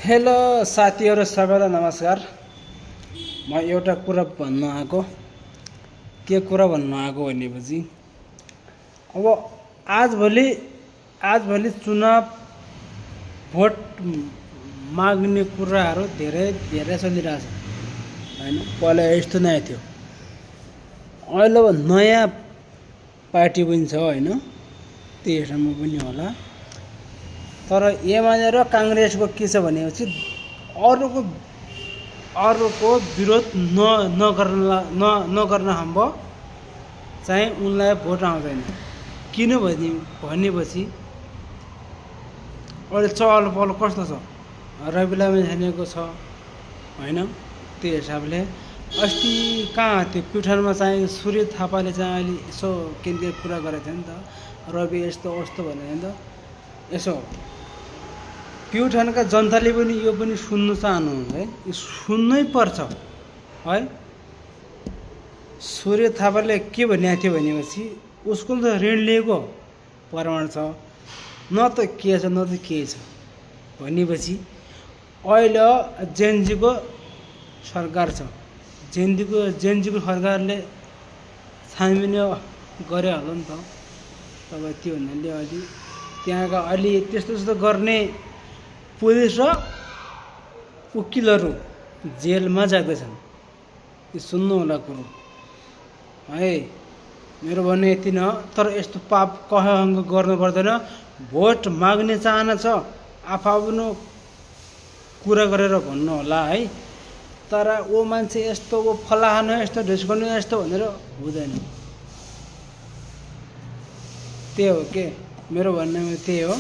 Hello साथीहरू सबैलाई नमस्कार। म एउटा कुरा भन्नु आएको। के कुरा भन्नु आएको भनेपछि अब आजभोलि चुनाव भोट माग्ने कुराहरू धेरै चलिरहेछ हैन। पहिला यस्तो नै थियो। अहिले नयाँ पार्टी पनि छ हैन, त्यसमा पनि होला। तर एमाले र काङ्ग्रेसको के छ भनेपछि अरूको विरोध नगर्न सम्भव चाहिँ उनलाई भोट आउँदैन। किनभने भनेपछि अहिले चहल पहल कस्तो छ, रवि लामी छानेको छ हैन। त्यो हिसाबले अस्ति कहाँ त्यो प्युठानमा चाहिँ सूर्य थापाले चाहिँ अहिले यसो केन्द्रीय कुरा गरेको थियो नि त, रवि यस्तो अस्तो भनेर नि त। यसो प्युठानका जनताले पनि यो पनि सुन्नु चाहनुहुन्छ है, यो सुन्नै पर्छ है। सूर्य थापाले के भनेको थियो भनेपछि उसको त ऋण लिएको प्रमाण छ, न त के छ न त के छ भनेपछि अहिले जेएनजीको सरकार छ। जेएनजीको सरकारले छानबिन गरे होला नि त। तपाईँ त्यो हुनाले अलि त्यहाँका अलि त्यस्तो गर्ने पुलिस र वकिलहरू जेलमा जाँदैछन्। यो सुन्नु होला कुरो है। मेरो भन्ने यति न, तर यस्तो पाप कहाँसँग गर्नु पर्दैन। भोट माग्ने चाहना छ, आफ्नो कुरा गरेर भन्नु होला है। तर ओ मान्छे यस्तो, ओ फलाहानु यस्तो, ढिस्काउनु यस्तो भनेर हुँदैन। त्यही हो के मेरो भन्नेमा, त्यही हो।